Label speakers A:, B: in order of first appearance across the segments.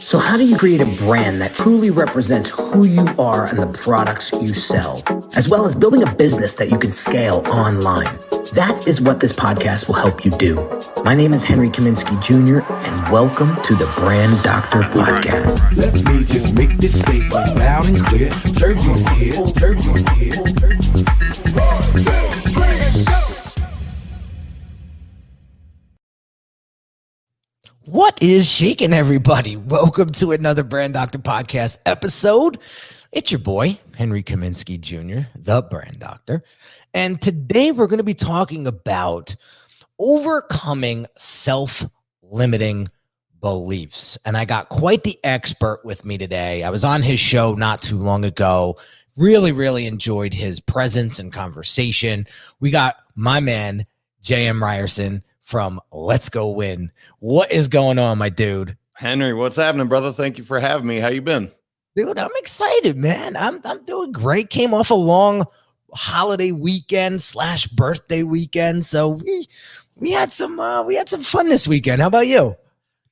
A: So how do you create a brand that truly represents who you are and the products you sell, as well as building a business that you can scale online? That is what this podcast will help you do. My name is Henry Kaminski Jr., and welcome to the Brand Doctor Podcast.
B: Let me just make this statement loud and clear. Jersey's here, Jersey's here.
C: What is shaking, everybody? Welcome to another Brand Doctor Podcast episode. It's your boy, Henry Kaminski Jr., the Brand Doctor. And today we're going to be talking about overcoming self-limiting beliefs. And I got quite the expert with me today. I was on his show not too long ago. Really enjoyed his presence and conversation. We got my man, JM Ryerson, from Let's Go Win. What is going on, my dude?
D: Henry, what's happening, brother? Thank you for having me. How you been?
C: Dude, I'm excited, man. I'm doing great. Came off a long holiday weekend / birthday weekend. So we had some fun this weekend. How about you?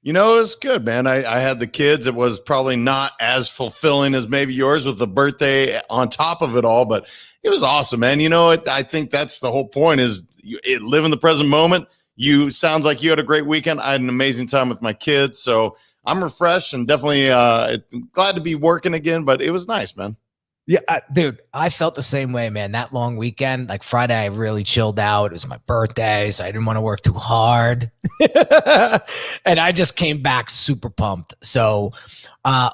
D: You know, it was good, man. I had the kids. It was probably not as fulfilling as maybe yours with the birthday on top of it all, but it was awesome, man. You know, I think that's the whole point is live in the present moment. You sounds like you had a great weekend. I had an amazing time with my kids, so I'm refreshed and definitely glad to be working again, but it was nice, man.
C: Yeah, dude, I felt the same way, man. That long weekend, like Friday, I really chilled out. It was my birthday, so I didn't want to work too hard. And I just came back super pumped. So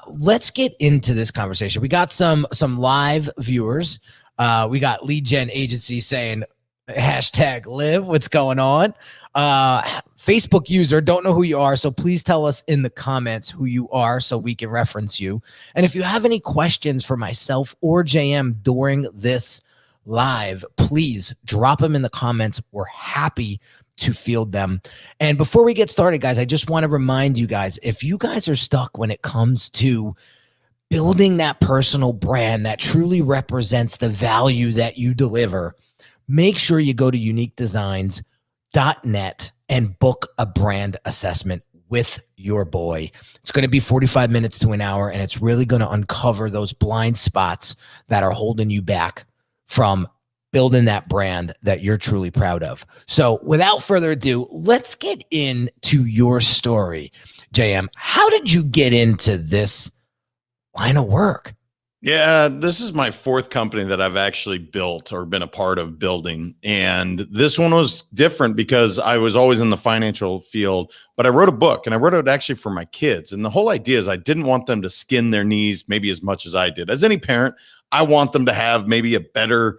C: let's get into this conversation. We got some live viewers. We got Lead Gen Agency saying, #live. What's going on? Facebook user, don't know who you are, so please tell us in the comments who you are so we can reference you. And if you have any questions for myself or JM during this live, please drop them in the comments. We're happy to field them. And before we get started, guys, I just want to remind you guys, if you guys are stuck when it comes to building that personal brand that truly represents the value that you deliver, make sure you go to uniquedesignz.net and book a brand assessment with your boy. It's going to be 45 minutes to an hour, and it's really going to uncover those blind spots that are holding you back from building that brand that you're truly proud of. So without further ado, let's get into your story. JM, how did you get into this line of work?
D: Yeah, this is my fourth company that I've actually built or been a part of building. And this one was different because I was always in the financial field, but I wrote a book and I wrote it actually for my kids. And the whole idea is I didn't want them to skin their knees maybe as much as I did. As any parent, I want them to have maybe a better,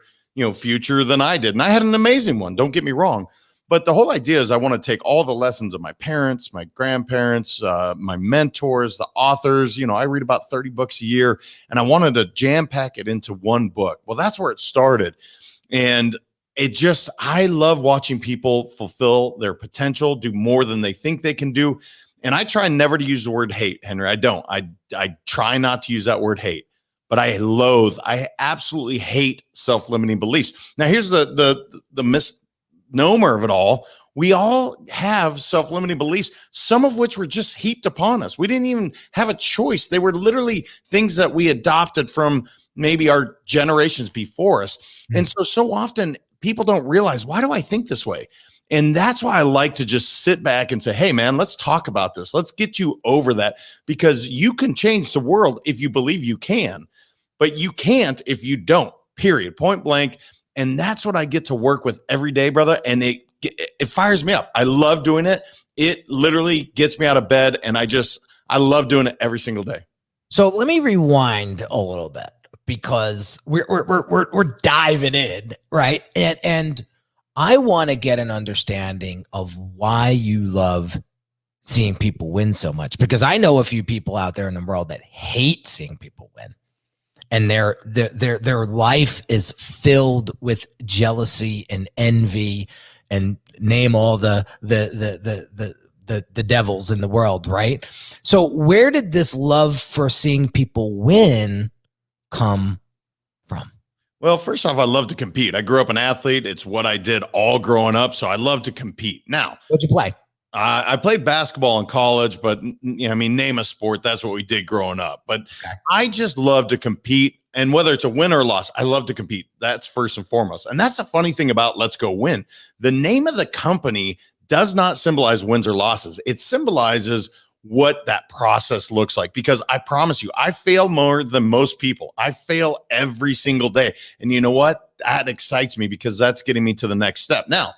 D: future than I did. And I had an amazing one, don't get me wrong. But the whole idea is I want to take all the lessons of my parents, my grandparents, my mentors, the authors. I read about 30 books a year, and I wanted to jam pack it into one book. Well, that's where it started. And I love watching people fulfill their potential, do more than they think they can do. And I try never to use the word hate, Henry. I don't. I try not to use that word hate. But I absolutely hate self-limiting beliefs. Now, here's the misnomer of it all. We all have self-limiting beliefs, some of which were just heaped upon us. We didn't even have a choice. They were literally things that we adopted from maybe our generations before us. And so often people don't realize, why do I think this way? And that's why I like to just sit back and say, hey, man, let's talk about this. Let's get you over that, because you can change the world if you believe you can, but you can't if you don't, period, point blank. And that's what I get to work with every day, brother. And it fires me up. I love doing it. It literally gets me out of bed. And I love doing it every single day.
C: So let me rewind a little bit, because we're diving in, right? And I want to get an understanding of why you love seeing people win so much, because I know a few people out there in the world that hate seeing people win. And their life is filled with jealousy and envy, and name all the devils in the world, right? So where did this love for seeing people win come from?
D: Well, first off, I love to compete. I grew up an athlete. It's what I did all growing up. So I love to compete. Now,
C: what'd you play?
D: I played basketball in college, but I mean, name a sport. That's what we did growing up. But okay. I just love to compete. And whether it's a win or a loss, I love to compete. That's first and foremost. And that's the funny thing about Let's Go Win. The name of the company does not symbolize wins or losses. It symbolizes what that process looks like, because I promise you, I fail more than most people. I fail every single day. And you know what? That excites me because that's getting me to the next step. Now,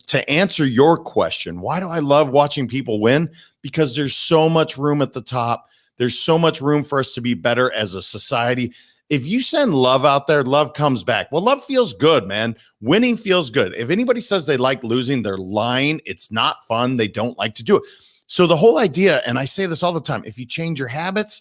D: to answer your question, why do I love watching people win? Because there's so much room at the top. There's so much room for us to be better as a society. If you send love out there, love comes back. Well, love feels good, man. Winning feels good. If anybody says they like losing, they're lying. It's not fun. They don't like to do it. So the whole idea, and I say this all the time, if you change your habits,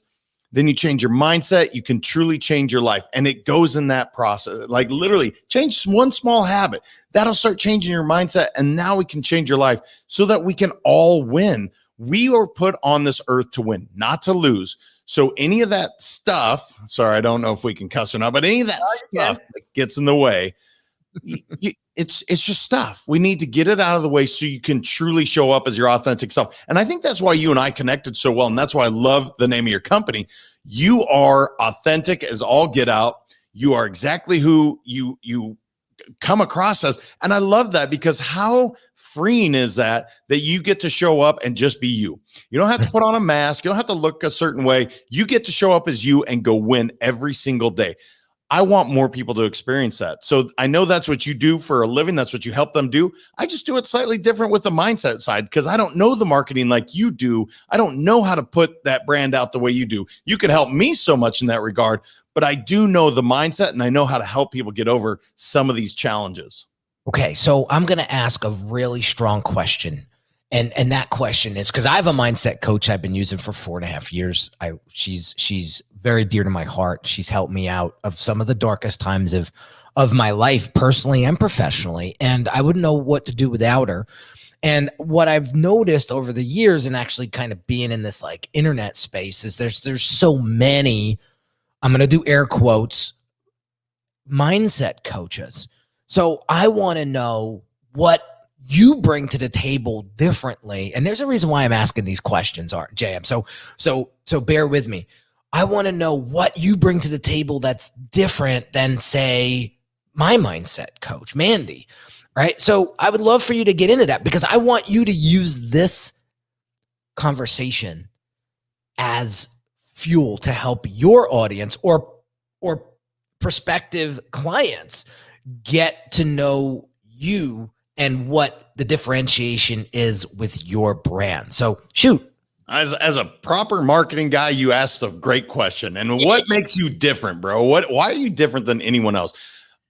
D: then you change your mindset, you can truly change your life. And it goes in that process. Like literally change one small habit. That'll start changing your mindset. And now we can change your life so that we can all win. We are put on this earth to win, not to lose. So any of that stuff, sorry, I don't know if we can cuss or not, but any of that stuff that gets in the way, it's just stuff. We need to get it out of the way so you can truly show up as your authentic self. And I think that's why you and I connected so well. And that's why I love the name of your company. You are authentic as all get out. You are exactly who you come across as. And I love that, because how freeing is that you get to show up and just be you. You don't have to put on a mask. You don't have to look a certain way. You get to show up as you and go win every single day. I want more people to experience that. So I know that's what you do for a living. That's what you help them do. I just do it slightly different with the mindset side, because I don't know the marketing like you do. I don't know how to put that brand out the way you do. You can help me so much in that regard, but I do know the mindset, and I know how to help people get over some of these challenges.
C: Okay, so I'm going to ask a really strong question. And that question is, because I have a mindset coach I've been using for 4.5 years. She's very dear to my heart. She's helped me out of some of the darkest times of my life, personally and professionally. And I wouldn't know what to do without her. And what I've noticed over the years, and actually kind of being in this like internet space, is there's so many, I'm going to do air quotes, mindset coaches. So I want to know what you bring to the table differently. And there's a reason why I'm asking these questions, JM. So bear with me. I want to know what you bring to the table that's different than, say, my mindset coach, Mandy, right? So I would love for you to get into that, because I want you to use this conversation as fuel to help your audience or prospective clients get to know you and what the differentiation is with your brand. So shoot.
D: As a proper marketing guy, you asked a great question. And what makes you different, bro? Why are you different than anyone else?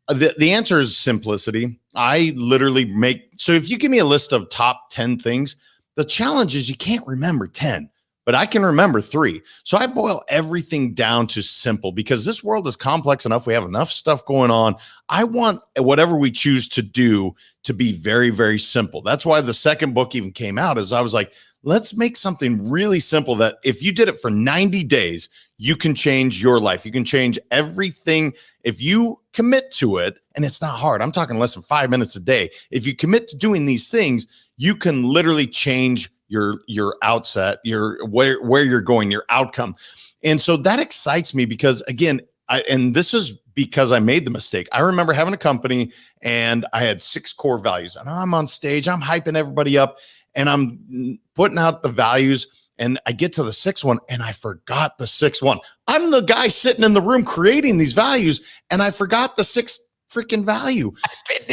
D: The answer is simplicity. I literally so if you give me a list of top 10 things, the challenge is you can't remember 10, but I can remember 3. So I boil everything down to simple, because this world is complex enough. We have enough stuff going on. I want whatever we choose to do to be very, very simple. That's why the second book even came out, is I was like, let's make something really simple that if you did it for 90 days, you can change your life. You can change everything if you commit to it. And it's not hard. I'm talking less than 5 minutes a day. If you commit to doing these things, you can literally change your outset, where you're going, your outcome. And so that excites me, because again, and this is because I made the mistake. I remember having a company and I had 6 core values, and I'm on stage, I'm hyping everybody up, and I'm putting out the values, and I get to the 6th one and I forgot the 6th one. I'm the guy sitting in the room creating these values, and I forgot the 6th freaking value.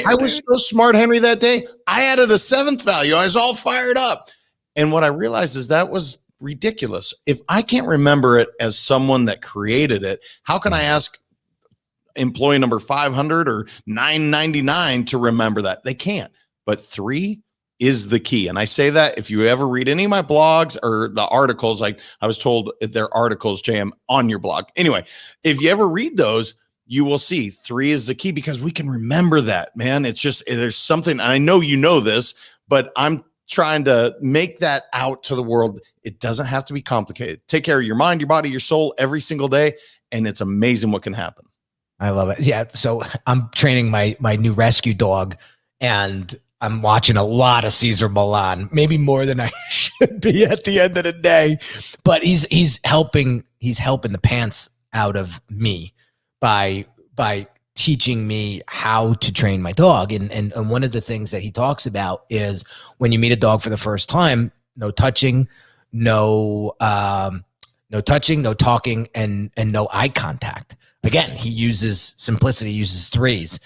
D: I was so smart, Henry, that day. I added a 7th value. I was all fired up. And what I realized is that was ridiculous. If I can't remember it as someone that created it, how can I ask employee number 500 or 999 to remember that? They can't. But 3 is the key. And I say that if you ever read any of my blogs or the articles, like I was told they're articles, JM, on your blog. Anyway, if you ever read those, you will see 3 is the key, because we can remember that, man. It's just, there's something, and I know you know this, but I'm trying to make that out to the world. It doesn't have to be complicated. Take care of your mind, your body, your soul every single day, and it's amazing what can happen.
C: I love it. Yeah. So I'm training my new rescue dog, and I'm watching a lot of Cesar Millan, maybe more than I should be at the end of the day, but he's helping the pants out of me by teaching me how to train my dog. And one of the things that he talks about is when you meet a dog for the first time, no touching, no touching, no talking, and no eye contact. Again, he uses simplicity, uses threes.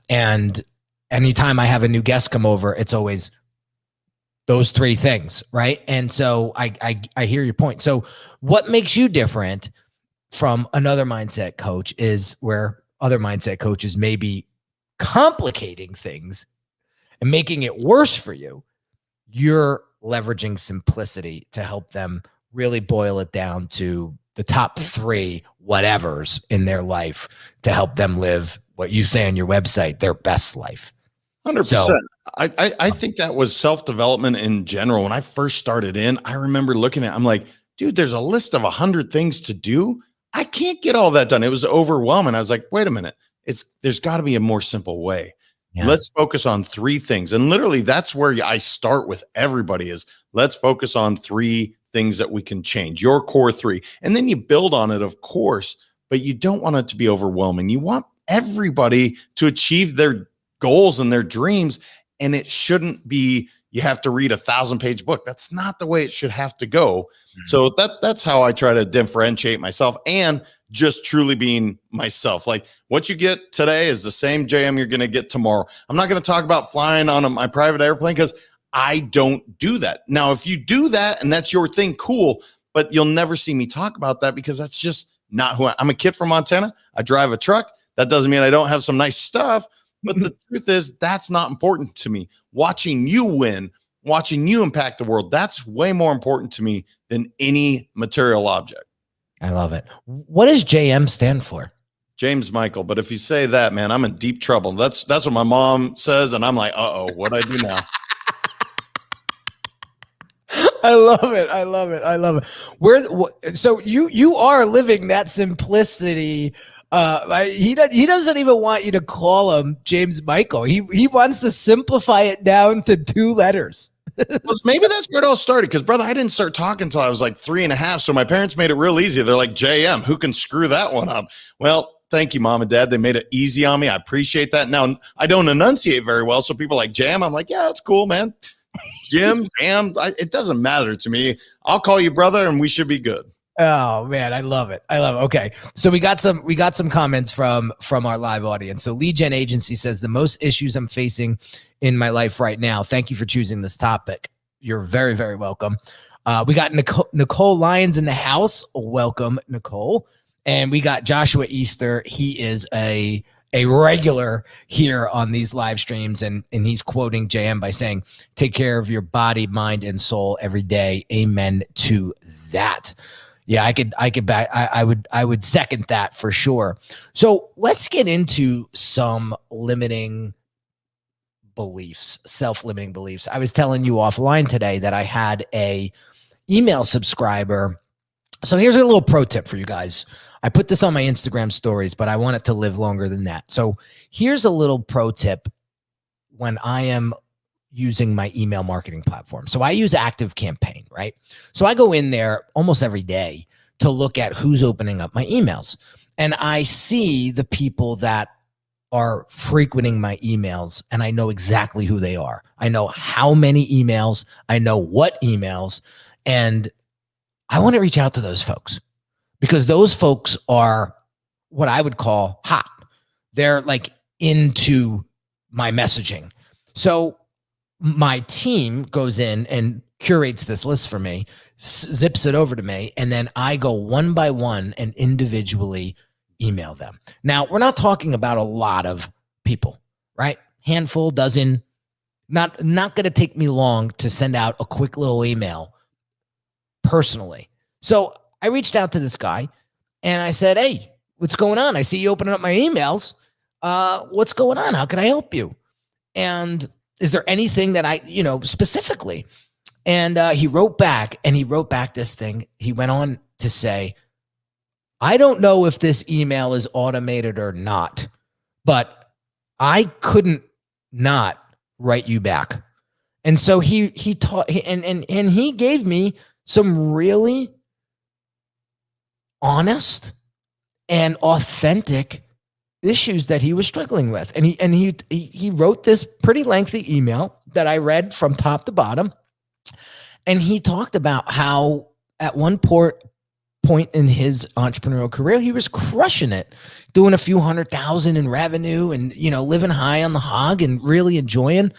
C: And anytime I have a new guest come over, it's always those three things, right? And so I hear your point. So what makes you different from another mindset coach is where other mindset coaches may be complicating things and making it worse for you. You're leveraging simplicity to help them really boil it down to the top three whatevers in their life to help them live what you say on your website, their best life.
D: 100%.
C: So,
D: I think that was self-development in general. When I first started in, I remember looking at, I'm like, dude, there's a list of 100 things to do. I can't get all that done. It was overwhelming. I was like, wait a minute. There's got to be a more simple way. Yeah. Let's focus on three things. And literally that's where I start with everybody is let's focus on three things that we can change, your core three. And then you build on it, of course, but you don't want it to be overwhelming. You want everybody to achieve their goals and their dreams. And it shouldn't be, you have to read a 1,000-page book. That's not the way it should have to go. Mm-hmm. So that's how I try to differentiate myself and just truly being myself. Like what you get today is the same JM you're going to get tomorrow. I'm not going to talk about flying on my private airplane because I don't do that. Now, if you do that and that's your thing, cool, but you'll never see me talk about that because that's just not who I'm a kid from Montana. I drive a truck. That doesn't mean I don't have some nice stuff. But the truth is, that's not important to me. Watching you win, watching you impact the world, that's way more important to me than any material object.
C: I love it. What does JM stand for?
D: James Michael. But if you say that, man, I'm in deep trouble. That's what my mom says. And I'm like, uh-oh, what do I do now?
C: I love it. I love it. I love it. So you are living that simplicity. He doesn't even want you to call him James Michael. He wants to simplify it down to 2 letters.
D: Well, maybe that's where it all started. Because brother, I didn't start talking until I was like 3.5. So my parents made it real easy. They're like, JM, who can screw that one up? Well, thank you, mom and dad. They made it easy on me. I appreciate that. Now I don't enunciate very well. So people like Jam, I'm like, yeah, that's cool, man. Jim, Bam, it doesn't matter to me. I'll call you brother and we should be good.
C: Oh man, I love it. I love it. Okay. So we got some comments from our live audience. So Lead Gen Agency says the most issues I'm facing in my life right now. Thank you for choosing this topic. You're very, very welcome. We got Nicole Lyons in the house. Welcome, Nicole. And we got Joshua Easter. He is a regular here on these live streams, and he's quoting JM by saying, take care of your body, mind, and soul every day. Amen to that. Yeah, I would second that for sure. So let's get into some limiting beliefs, self-limiting beliefs. I was telling you offline today that I had a email subscriber. So here's a little pro tip for you guys. I put this on my Instagram stories, but I want it to live longer than that. So here's a little pro tip when I am using my email marketing platform. So I use ActiveCampaign, right? So I go in there almost every day to look at who's opening up my emails. And I see the people that are frequenting my emails, and I know exactly who they are. I know how many emails, I know what emails, and I want to reach out to those folks because those folks are what I would call hot. They're like into my messaging. So my team goes in and curates this list for me, zips it over to me, and then I go one by one and individually email them. Now, we're not talking about a lot of people, right? Handful, dozen, not going to take me long to send out a quick little email personally. So I reached out to this guy and I said, hey, what's going on? I see you opening up my emails. What's going on? How can I help you? And is there anything that specifically? And he wrote back this thing. He went on to say, I don't know if this email is automated or not, but I couldn't not write you back. And so he taught, and he gave me some really honest and authentic issues that he was struggling with. And he wrote this pretty lengthy email that I read from top to bottom. And he talked about how at one point in his entrepreneurial career, he was crushing it, doing a few $100,000 in revenue and, living high on the hog and really enjoying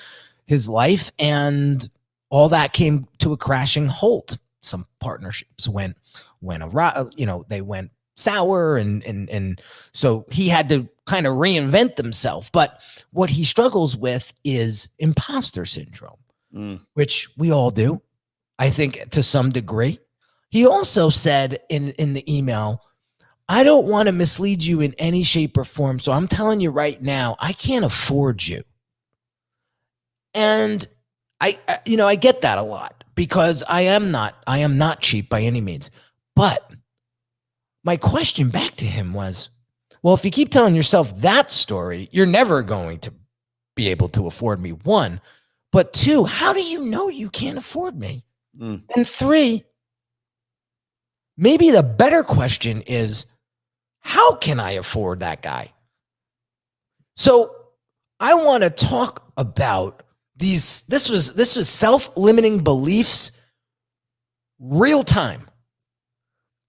C: his life. And all that came to a crashing halt. Some partnerships went they went sour. And so he had to kind of reinvent himself. But what he struggles with is imposter syndrome, which we all do, I think, to some degree. He also said in the email, I don't want to mislead you in any shape or form. So I'm telling you right now, I can't afford you. And I get that a lot because I am not cheap by any means. But my question back to him was, well, if you keep telling yourself that story, you're never going to be able to afford me, one. But two, how do you know you can't afford me? And three, maybe the better question is, how can I afford that guy? So I want to talk about these. This was self-limiting beliefs, real time.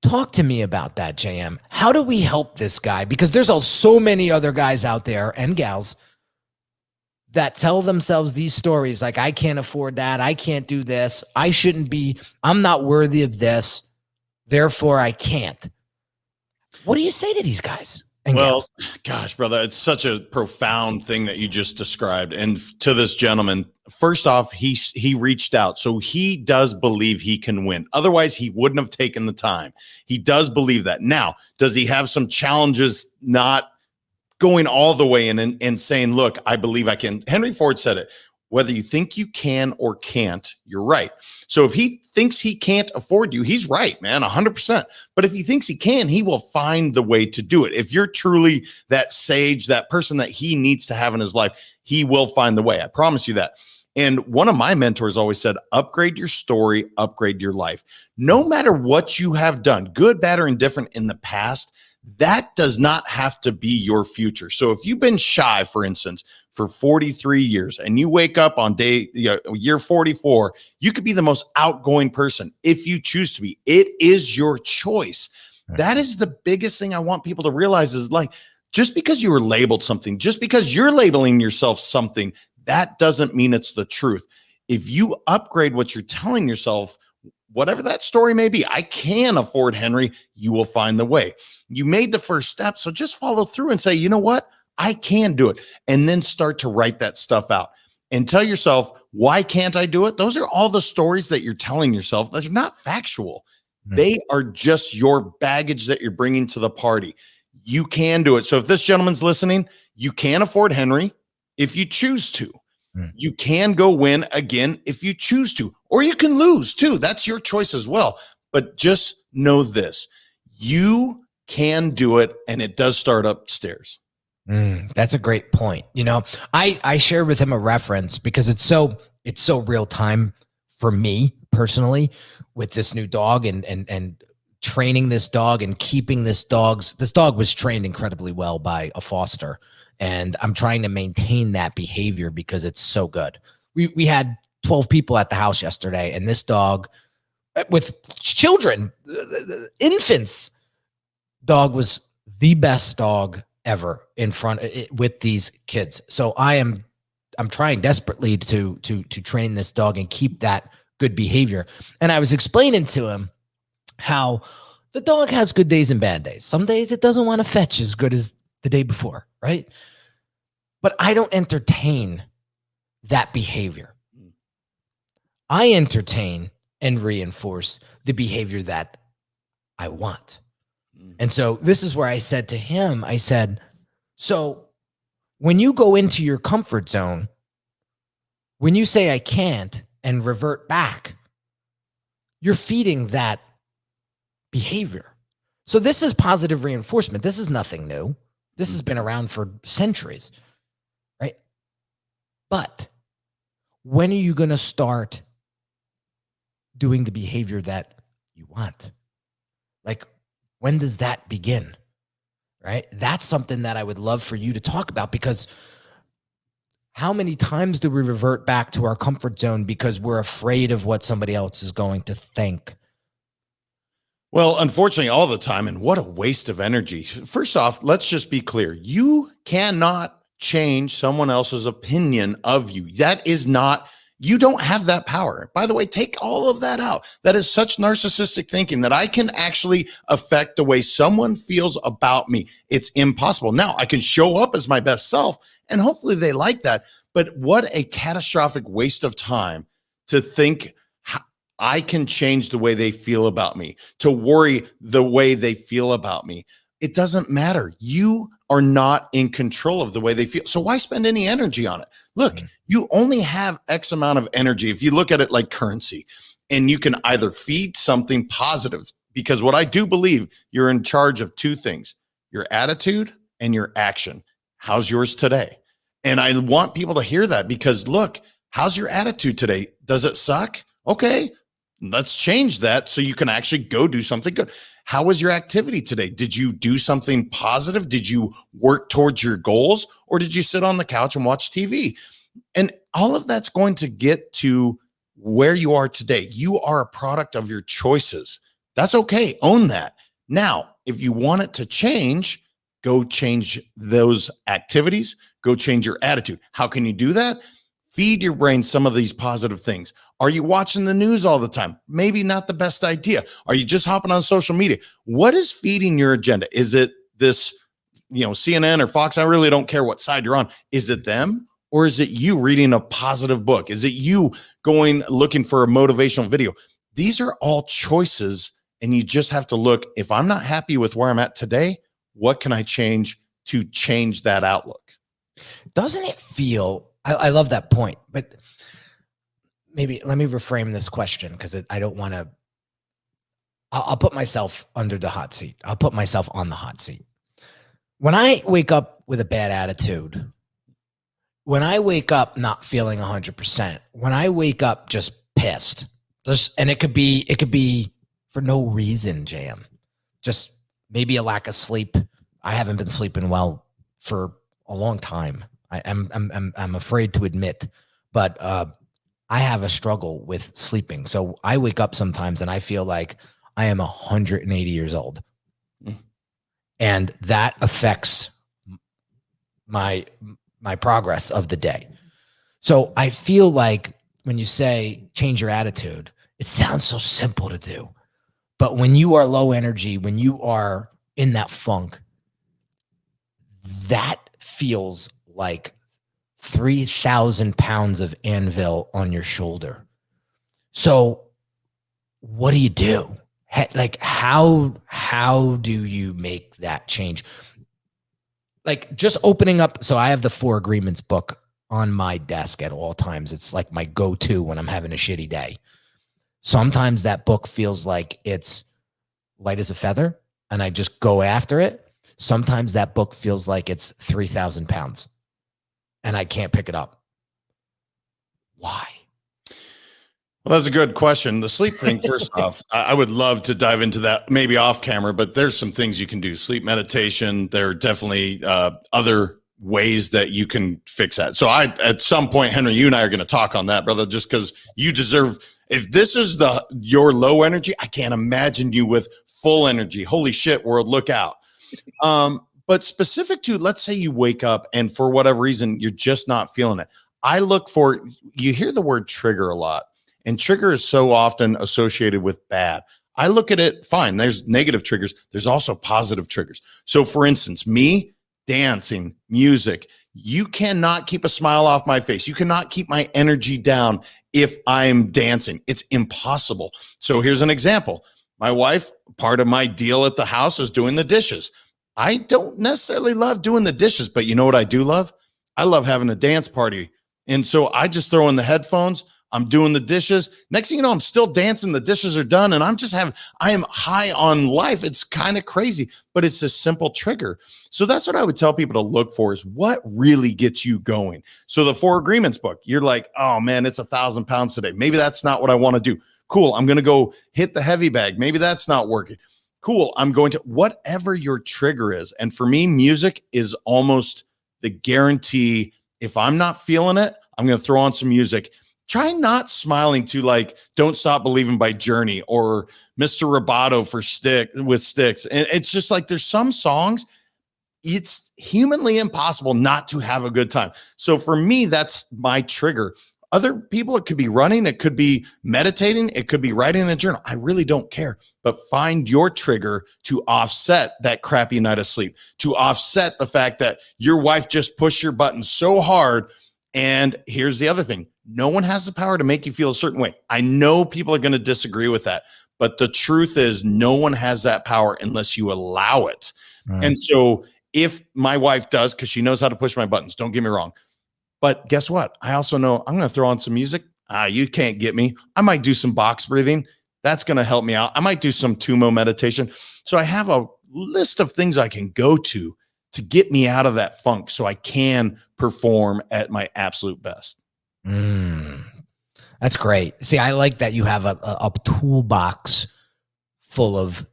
C: Talk to me about that, JM. How do we help this guy? Because there's so many other guys out there and gals that tell themselves these stories like, I can't afford that. I can't do this. I'm not worthy of this. Therefore, I can't. What do you say to these guys?
D: Well, gosh, brother, it's such a profound thing that you just described. And to this gentleman, first off, he reached out. So he does believe he can win. Otherwise, he wouldn't have taken the time. He does believe that. Now, does he have some challenges not going all the way in and saying, look, I believe I can? Henry Ford said it. Whether you think you can or can't, you're right. So if he thinks he can't afford you, he's right, man, 100%. But if he thinks he can, he will find the way to do it. If you're truly that sage, that person that he needs to have in his life, he will find the way. I promise you that. And one of my mentors always said, upgrade your story, upgrade your life. No matter what you have done, good, bad, or indifferent in the past, that does not have to be your future. So if you've been shy, for instance, for 43 years and you wake up on year 44, you could be the most outgoing person if you choose to be. It is your choice. That is the biggest thing I want people to realize is, like, just because you were labeled something, just because you're labeling yourself something, that doesn't mean it's the truth. If you upgrade what you're telling yourself, whatever that story may be, I can afford Henry, you will find the way. You made the first step, so just follow through and say, you know what? I can do it. And then start to write that stuff out and tell yourself, why can't I do it? Those are all the stories that you're telling yourself. They're not factual. They are just your baggage that you're bringing to the party. You can do it. So if this gentleman's listening, you can afford Henry if you choose to. You can go win again if you choose to, or you can lose too. That's your choice as well. But just know this, you can do it, and it does start upstairs.
C: That's a great point. I shared with him a reference because it's so real time for me personally with this new dog and training this dog and keeping this dog was trained incredibly well by a foster. And I'm trying to maintain that behavior because it's so good. We had 12 people at the house yesterday, and this dog with children, infants, dog was the best dog ever in front with these kids. So I'm trying desperately to train this dog and keep that good behavior. And I was explaining to him how the dog has good days and bad days. Some days it doesn't want to fetch as good as the day before, right? But I don't entertain that behavior. I entertain and reinforce the behavior that I want. And so this is where I said to him, I said, so when you go into your comfort zone, when you say I can't and revert back, you're feeding that behavior. So this is positive reinforcement. This is nothing new. This has been around for centuries, right? But when are you going to start doing the behavior that you want? Like, when does that begin? Right? That's something that I would love for you to talk about, because how many times do we revert back to our comfort zone because we're afraid of what somebody else is going to think?
D: Well, unfortunately, all the time. And what a waste of energy. First off, let's just be clear. You cannot change someone else's opinion of you. That is not, you don't have that power. By the way, take all of that out. That is such narcissistic thinking that I can actually affect the way someone feels about me. It's impossible. Now, I can show up as my best self, and hopefully they like that. But what a catastrophic waste of time to think I can change the way they feel about me, to worry the way they feel about me. It doesn't matter. You are not in control of the way they feel. So why spend any energy on it? Look, you only have X amount of energy. If you look at it like currency, and you can either feed something positive, because what I do believe, you're in charge of two things, your attitude and your action. How's yours today? And I want people to hear that, because look, how's your attitude today? Does it suck? Okay, let's change that so you can actually go do something good. How was your activity today? Did you do something positive? Did you work towards your goals, or did you sit on the couch and watch TV? And all of that's going to get to where you are today. You are a product of your choices. That's okay. Own that. Now, if you want it to change, go change those activities, go change your attitude. How can you do that? Feed your brain some of these positive things. Are you watching the news all the time? Maybe not the best idea. Are you just hopping on social media? What is feeding your agenda? Is it this, CNN or Fox? I really don't care what side you're on. Is it them, or is it you reading a positive book? Is it you looking for a motivational video? These are all choices, and you just have to look, if I'm not happy with where I'm at today, what can I change to change that outlook?
C: Doesn't it feel, I love that point, but maybe let me reframe this question, because I don't want to, I'll put myself under the hot seat. I'll put myself on the hot seat. When I wake up with a bad attitude, when I wake up not feeling 100%, when I wake up just pissed, and it could be for no reason, JM, just maybe a lack of sleep. I haven't been sleeping well for a long time. I'm afraid to admit, but I have a struggle with sleeping. So I wake up sometimes and I feel like I am 180 years old. And that affects my progress of the day. So I feel like when you say change your attitude, it sounds so simple to do. But when you are low energy, when you are in that funk, that feels like 3,000 pounds of anvil on your shoulder. So what do you do? Like, how do you make that change? Like, just opening up. So I have the 4 Agreements book on my desk at all times. It's like my go-to when I'm having a shitty day. Sometimes that book feels like it's light as a feather and I just go after it. Sometimes that book feels like it's 3,000 pounds and I can't pick it up. Why?
D: Well, that's a good question. The sleep thing, first off, I would love to dive into that maybe off camera, but there's some things you can do. Sleep meditation. There are definitely other ways that you can fix that. So at some point, Henry, you and I are going to talk on that, brother, just because you deserve, if this is your low energy, I can't imagine you with full energy. Holy shit, world, look out. But specific to, let's say you wake up and for whatever reason, you're just not feeling it. I look for, you hear the word trigger a lot, and trigger is so often associated with bad. I look at it, fine, there's negative triggers. There's also positive triggers. So for instance, me dancing, music, you cannot keep a smile off my face. You cannot keep my energy down if I'm dancing. It's impossible. So here's an example. My wife, part of my deal at the house is doing the dishes. I don't necessarily love doing the dishes, but you know what I do love? I love having a dance party. And so I just throw in the headphones. I'm doing the dishes. Next thing you know, I'm still dancing. The dishes are done. And I am high on life. It's kind of crazy, but it's a simple trigger. So that's what I would tell people to look for, is what really gets you going. So the 4 Agreements book, you're like, oh man, it's 1,000 pounds today. Maybe that's not what I want to do. Cool. I'm going to go hit the heavy bag. Maybe that's not working. Cool. I'm going to, whatever your trigger is. And for me, music is almost the guarantee. If I'm not feeling it, I'm going to throw on some music. Try not smiling to like Don't Stop Believing by Journey or Mr. Roboto for Styx. And it's just like, there's some songs, it's humanly impossible not to have a good time. So for me, that's my trigger. Other people, it could be running, it could be meditating, it could be writing in a journal. I really don't care, but find your trigger to offset that crappy night of sleep, to offset the fact that your wife just pushed your button so hard. And here's the other thing. No one has the power to make you feel a certain way. I know people are going to disagree with that, but the truth is no one has that power unless you allow it. Right. And so if my wife does, because she knows how to push my buttons, don't get me wrong. But guess what? I also know I'm going to throw on some music. You can't get me. I might do some box breathing. That's going to help me out. I might do some Tumo meditation. So I have a list of things I can go to get me out of that funk so I can perform at my absolute best.
C: That's great. See, I like that you have a toolbox full of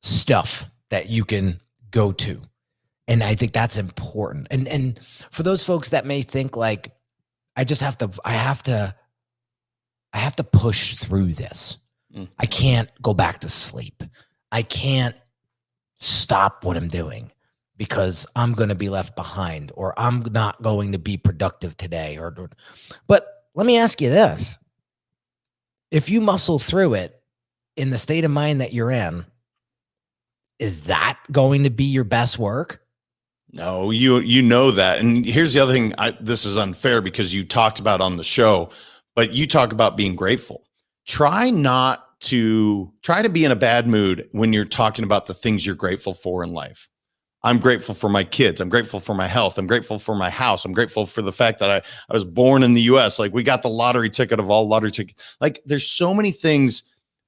C: stuff that you can go to. And I think that's important. And for those folks that may think like, I have to push through this. I can't go back to sleep. I can't stop what I'm doing because I'm going to be left behind, or I'm not going to be productive today. But let me ask you this. If you muscle through it in the state of mind that you're in, is that going to be your best work?
D: No, you know that. And here's the other thing. This is unfair because you talked about on the show, but you talk about being grateful. Try to be in a bad mood when you're talking about the things you're grateful for in life. I'm grateful for my kids. I'm grateful for my health. I'm grateful for my house. I'm grateful for the fact that I was born in the US. Like, we got the lottery ticket of all lottery tickets. Like, there's so many things,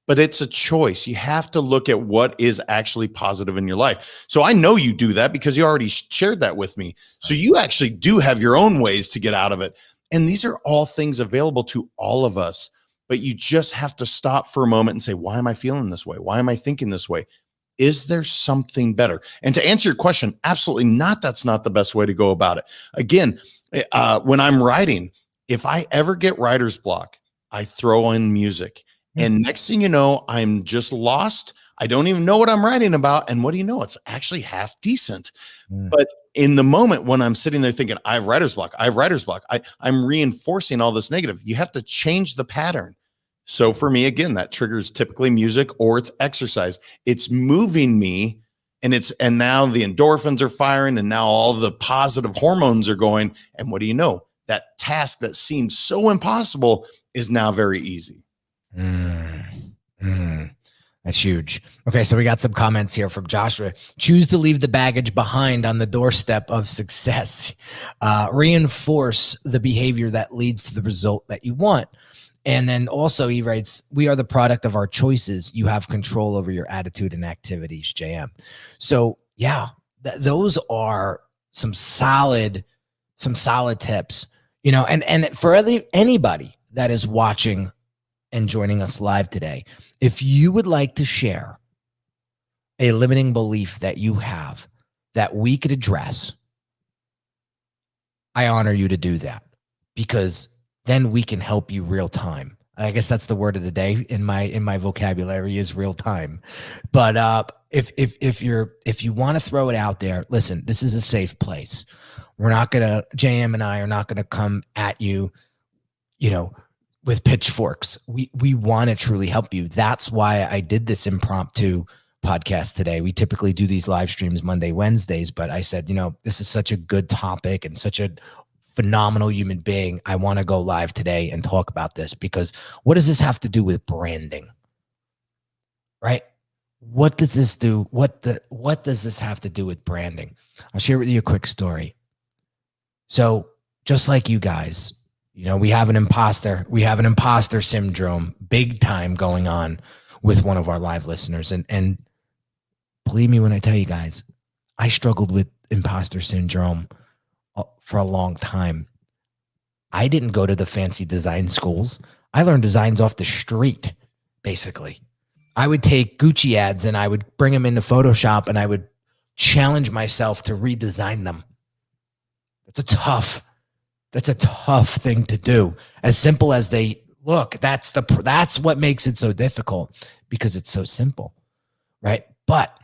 D: but it's a choice. You have to look at what is actually positive in your life. So I know you do that because you already shared that with me. So you actually do have your own ways to get out of it. And these are all things available to all of us, but you just have to stop for a moment and say, why am I feeling this way? Why am I thinking this way? Is there something better? And to answer your question, absolutely not. That's not the best way to go about it. Again, when I'm writing, if I ever get writer's block, I throw in music. And next thing you know, I'm just lost. I don't even know what I'm writing about. And what do you know? It's actually half decent. But in the moment when I'm sitting there thinking, I have writer's block, I'm reinforcing all this negative. You have to change the pattern. So for me, again, that triggers typically music or it's exercise. It's moving me, and now the endorphins are firing, and now all the positive hormones are going. And what do you know? That task that seemed so impossible is now very easy.
C: That's huge. Okay, so we got some comments here from Joshua. Choose to leave the baggage behind on the doorstep of success. Reinforce the behavior that leads to the result that you want. And then also he writes, we are the product of our choices. You have control over your attitude and activities, JM. So yeah, those are some solid tips, and for anybody that is watching and joining us live today, if you would like to share a limiting belief that you have that we could address, I honor you to do that, because then we can help you real time. I guess that's the word of the day in my vocabulary is real time. But if you want to throw it out there, listen, this is a safe place. JM and I are not gonna come at you, with pitchforks. We want to truly help you. That's why I did this impromptu podcast today. We typically do these live streams Monday, Wednesdays, but I said, this is such a good topic and such a phenomenal human being. I want to go live today and talk about this, because what does this have to do with branding? Right? What does this do? What does this have to do with branding? I'll share with you a quick story. So just like you guys, You know, we have an imposter syndrome big time going on with one of our live listeners. And believe me when I tell you guys, I struggled with imposter syndrome for a long time. I didn't go to the fancy design schools. I learned designs off the street, basically. I would take Gucci ads and I would bring them into Photoshop and I would challenge myself to redesign them. That's a tough thing to do. As simple as they look, that's what makes it so difficult, because it's so simple, right? But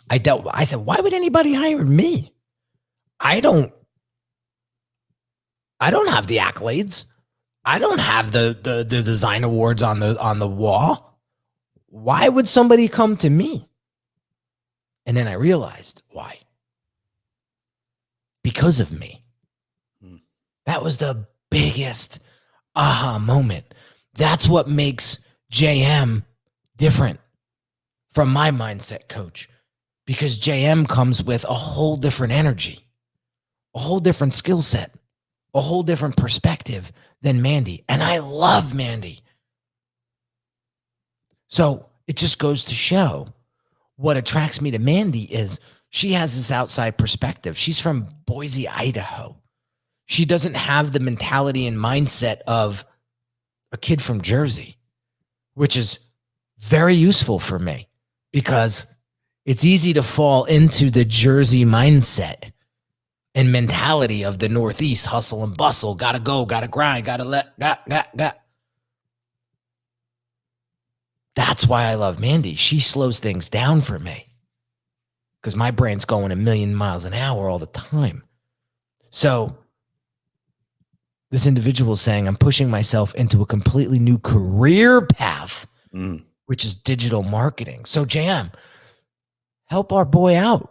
C: I said, why would anybody hire me? I don't have the accolades. I don't have the design awards on the wall. Why would somebody come to me? And then I realized why. Because of me. That was the biggest aha moment. That's what makes JM different from my mindset coach, because JM comes with a whole different energy, a whole different skill set, a whole different perspective than Mandy. And I love Mandy. So it just goes to show what attracts me to Mandy is she has this outside perspective. She's from Boise, Idaho. She doesn't have the mentality and mindset of a kid from Jersey, which is very useful for me because it's easy to fall into the Jersey mindset and mentality of the Northeast, hustle and bustle, gotta go, gotta grind, got. That's why I love Mandy. She slows things down for me because my brain's going a million miles an hour all the time. So this individual is saying, I'm pushing myself into a completely new career path, which is digital marketing. So JM, help our boy out.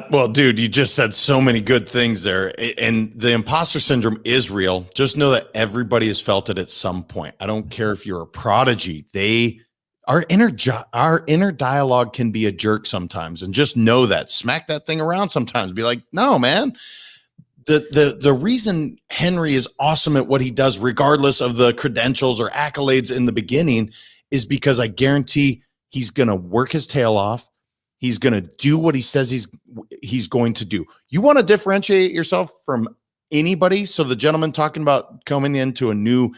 D: Well, dude, you just said so many good things there. And the imposter syndrome is real. Just know that everybody has felt it at some point. I don't care if you're a prodigy. Our inner dialogue can be a jerk sometimes. And just know that. Smack that thing around sometimes. Be like, no, man. The reason Henry is awesome at what he does, regardless of the credentials or accolades in the beginning, is because I guarantee he's going to work his tail off. He's going to do what he says he's going to do. You want to differentiate yourself from anybody? So the gentleman talking about coming into a new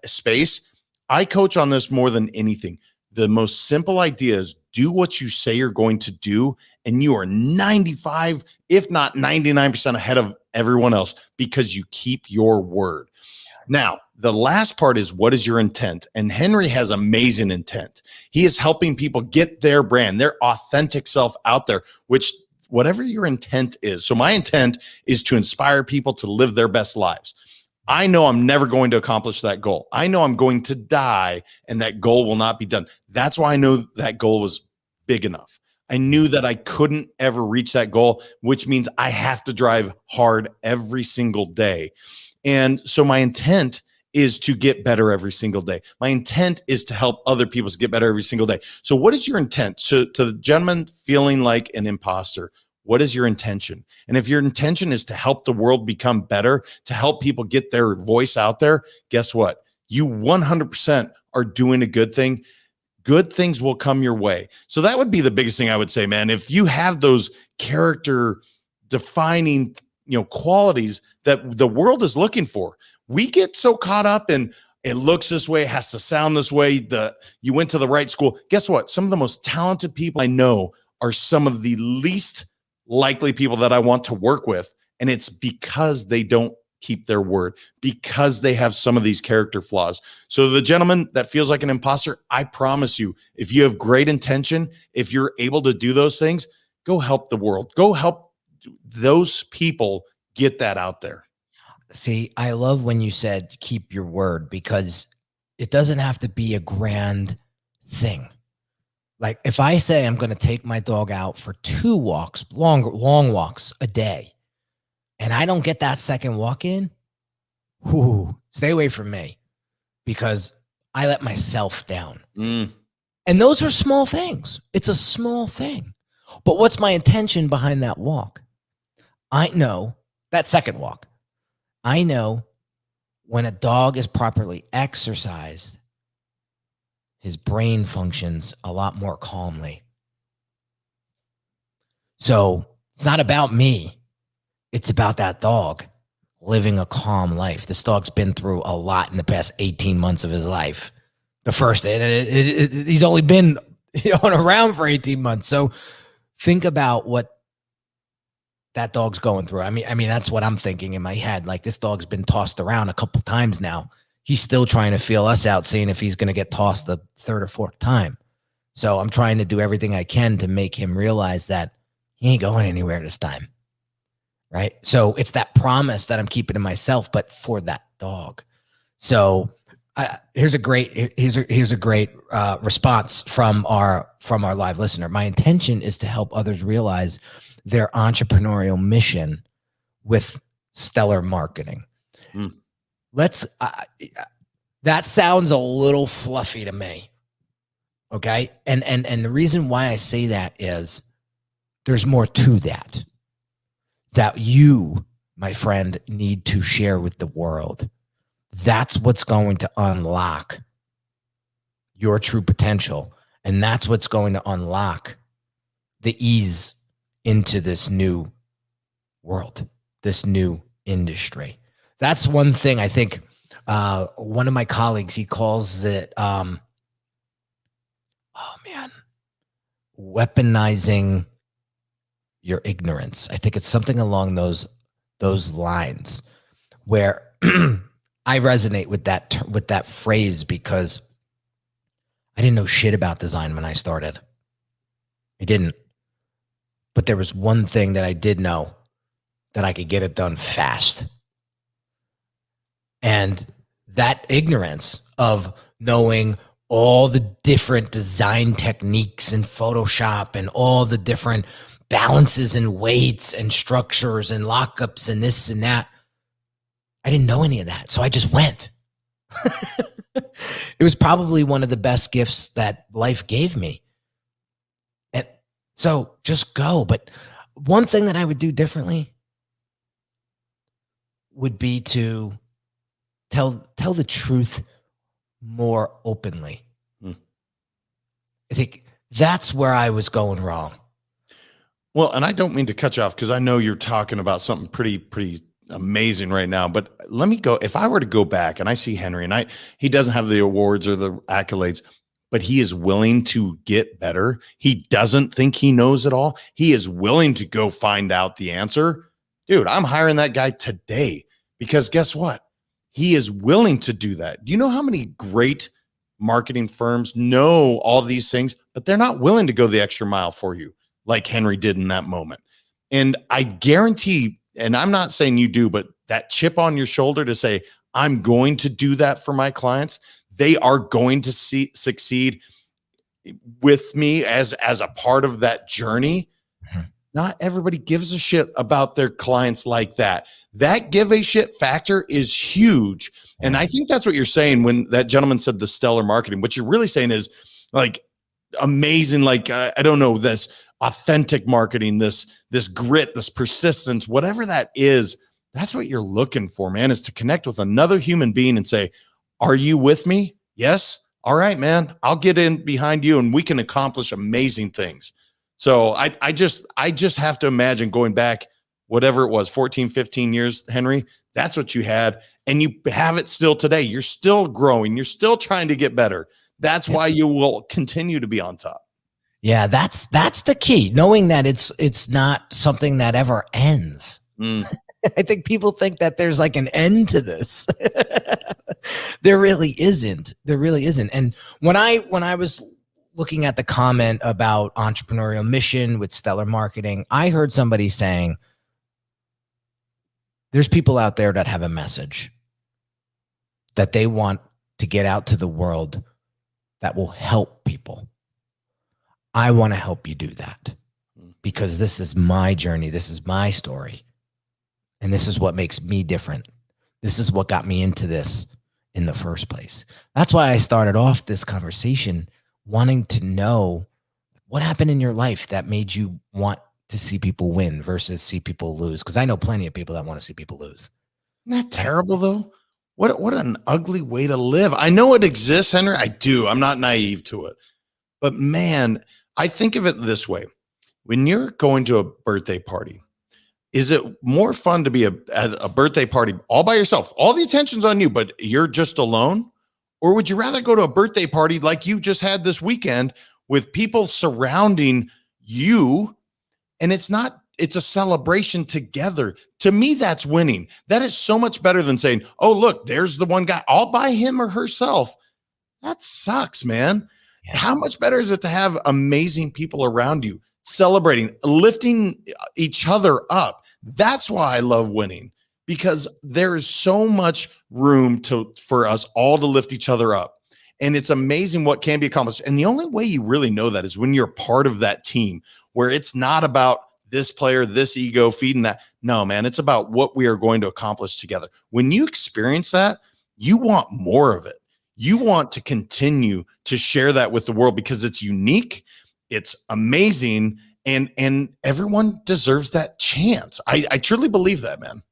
D: space, I coach on this more than anything. The most simple idea is do what you say you're going to do, and you are 95, if not 99% ahead of everyone else because you keep your word. Now, the last part is, what is your intent? And Henry has amazing intent. He is helping people get their brand, their authentic self out there, which whatever your intent is. So my intent is to inspire people to live their best lives. I know I'm never going to accomplish that goal. I know I'm going to die and that goal will not be done. That's why I know that goal was big enough. I knew that I couldn't ever reach that goal, which means I have to drive hard every single day. And so my intent is to get better every single day. My intent is to help other people get better every single day. So what is your intent? So to the gentleman feeling like an imposter, what is your intention? And if your intention is to help the world become better, to help people get their voice out there, guess what? You 100% are doing a good thing. Good things will come your way. So that would be the biggest thing I would say, man. If you have those character defining, qualities that the world is looking for, we get so caught up in it looks this way, it has to sound this way, you went to the right school. Guess what? Some of the most talented people I know are some of the least likely people that I want to work with. And it's because they don't keep their word, because they have some of these character flaws. So the gentleman that feels like an imposter, I promise you, if you have great intention, if you're able to do those things, go help the world. Go help those people get that out there.
C: See, I love when you said keep your word, because it doesn't have to be a grand thing. Like if I say I'm going to take my dog out for 2 walks, long walks a day, and I don't get that second walk in, stay away from me, because I let myself down. And those are small things. It's a small thing. But what's my intention behind that walk? I know that second walk. I know when a dog is properly exercised, his brain functions a lot more calmly. So it's not about me. It's about that dog living a calm life. This dog's been through a lot in the past 18 months of his life. He's only been around for 18 months. So think about what that dog's going through. I mean, that's what I'm thinking in my head. Like, this dog's been tossed around a couple times now. He's still trying to feel us out, seeing if he's going to get tossed the third or fourth time. So I'm trying to do everything I can to make him realize that he ain't going anywhere this time. Right. So it's that promise that I'm keeping to myself, but for that dog. So here's a great response from our live listener. My intention is to help others realize their entrepreneurial mission with stellar marketing. That sounds a little fluffy to me. Okay. And the reason why I say that is there's more to that you, my friend, need to share with the world. That's what's going to unlock your true potential. And that's what's going to unlock the ease into this new world, this new industry. That's one thing I think one of my colleagues, he calls it, weaponizing your ignorance. I think it's something along those lines where I resonate with that phrase, because I didn't know shit about design when I started. I didn't. But there was one thing that I did know, that I could get it done fast. And that ignorance of knowing all the different design techniques in Photoshop and all the different balances and weights and structures and lockups and this and that, I didn't know any of that. So I just went. It was probably one of the best gifts that life gave me. And so just go. But one thing that I would do differently would be to tell the truth more openly. I think that's where I was going wrong.
D: Well, and I don't mean to cut you off, because I know you're talking about something pretty amazing right now, but let me go. If I were to go back and I see Henry, and he doesn't have the awards or the accolades, but he is willing to get better. He doesn't think he knows it all. He is willing to go find out the answer. Dude, I'm hiring that guy today, because guess what? He is willing to do that. Do you know how many great marketing firms know all these things, but they're not willing to go the extra mile for you, like Henry did in that moment? And I guarantee, and I'm not saying you do, but that chip on your shoulder to say, I'm going to do that for my clients, they are going to succeed with me as a part of that journey. Not everybody gives a shit about their clients like that. That give a shit factor is huge. And I think that's what you're saying when that gentleman said the stellar marketing. What you're really saying is like amazing, like, I don't know, this authentic marketing, this grit, this persistence, whatever that is. That's what you're looking for, man, is to connect with another human being and say, are you with me? Yes. All right, man, I'll get in behind you and we can accomplish amazing things. So I just have to imagine going back, whatever it was, 14, 15 years, Henry, that's what you had. And you have it still today. You're still growing. You're still trying to get better. That's why you will continue to be on top.
C: Yeah, that's the key. Knowing that it's not something that ever ends. I think people think that there's like an end to this. There really isn't. There really isn't. And when I was looking at the comment about entrepreneurial mission with stellar marketing, I heard somebody saying, there's people out there that have a message that they want to get out to the world that will help people. I want to help you do that because this is my journey. This is my story. And this is what makes me different. This is what got me into this in the first place. That's why I started off this conversation wanting to know what happened in your life that made you want to see people win versus see people lose. Because I know plenty of people that want to see people lose.
D: Isn't that terrible though? What an ugly way to live. I know it exists, Henry. I do. I'm not naive to it. But man, I think of it this way. When you're going to a birthday party, is it more fun to be at a birthday party all by yourself? All the attention's on you, but you're just alone? Or would you rather go to a birthday party like you just had this weekend with people surrounding you? And it's a celebration together. To me, that's winning. That is so much better than saying, oh, look, there's the one guy all by him or herself. That sucks, man. Yeah. How much better is it to have amazing people around you celebrating, lifting each other up? That's why I love winning, because there is so much room for us all to lift each other up. And it's amazing what can be accomplished. And the only way you really know that is when you're part of that team, where it's not about this player, this ego feeding that. No, man, it's about what we are going to accomplish together. When you experience that, you want more of it. You want to continue to share that with the world because it's unique, it's amazing, and everyone deserves that chance. I truly believe that, man.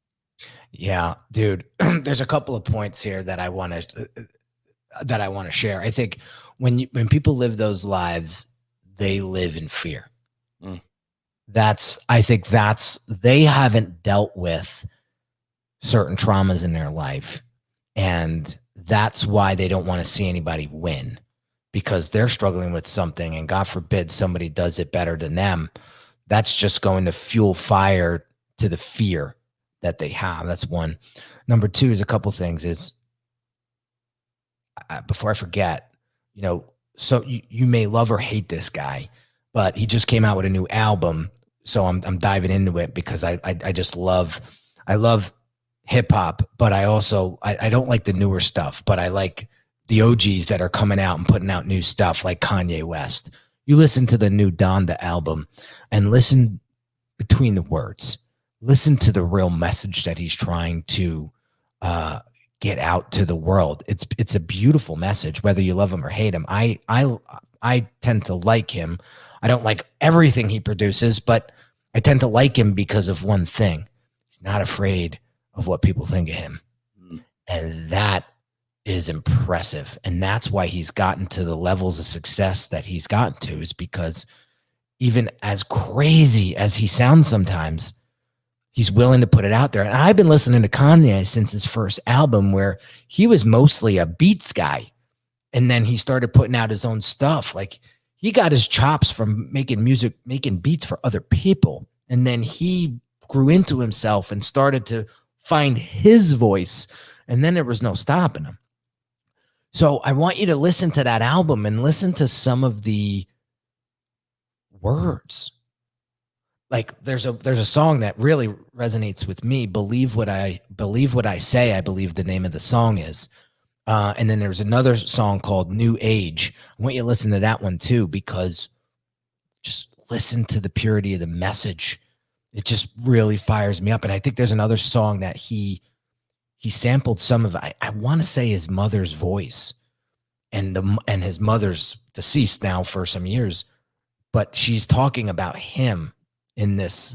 C: Yeah, dude. There's a couple of points here that I want to share. I think when people live those lives, they live in fear. I think they haven't dealt with certain traumas in their life. And that's why they don't want to see anybody win, because they're struggling with something, and God forbid somebody does it better than them. That's just going to fuel fire to the fear that they have. That's one. Number two is a couple things is, before I forget, so you may love or hate this guy, but he just came out with a new album. So I'm diving into it because I love hip hop, but I don't like the newer stuff, but I like the OGs that are coming out and putting out new stuff like Kanye West. You listen to the new Donda album and listen between the words, listen to the real message that he's trying to get out to the world. It's a beautiful message, whether you love him or hate him. I tend to like him. I don't like everything he produces, but I tend to like him because of one thing. He's not afraid of what people think of him. And that is impressive. And that's why he's gotten to the levels of success that he's gotten to, is because even as crazy as he sounds sometimes, he's willing to put it out there. And I've been listening to Kanye since his first album, where he was mostly a beats guy. And then he started putting out his own stuff. Like, he got his chops from making music, making beats for other people. And then he grew into himself and started to find his voice. And then there was no stopping him. So I want you to listen to that album and listen to some of the words. Like, there's a song that really resonates with me. Believe what I say, I believe the name of the song is. And then there's another song called New Age. I want you to listen to that one too, because just listen to the purity of the message. It just really fires me up. And I think there's another song that he sampled some of, I want to say, his mother's voice, and his mother's deceased now for some years, but she's talking about him in this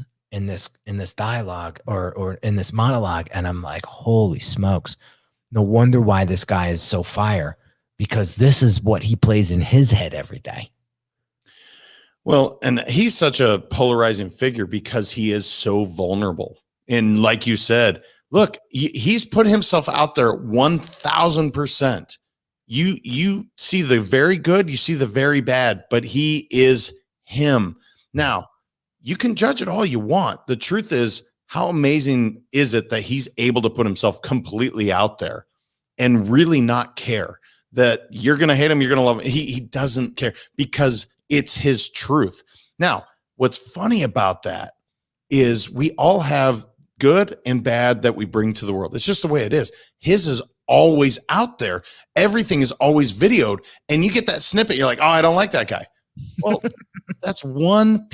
C: dialogue or in this monologue. And I'm like, holy smokes. No wonder why this guy is so fire, because this is what he plays in his head every day.
D: Well, and he's such a polarizing figure because he is so vulnerable. And like you said, look, he's put himself out there 1,000%. You see the very good, you see the very bad, but he is him. Now, you can judge it all you want. The truth is, how amazing is it that he's able to put himself completely out there and really not care that you're going to hate him, you're going to love him. He doesn't care because it's his truth. Now, what's funny about that is we all have good and bad that we bring to the world. It's just the way it is. His is always out there. Everything is always videoed. And you get that snippet, you're like, oh, I don't like that guy. Well, that's one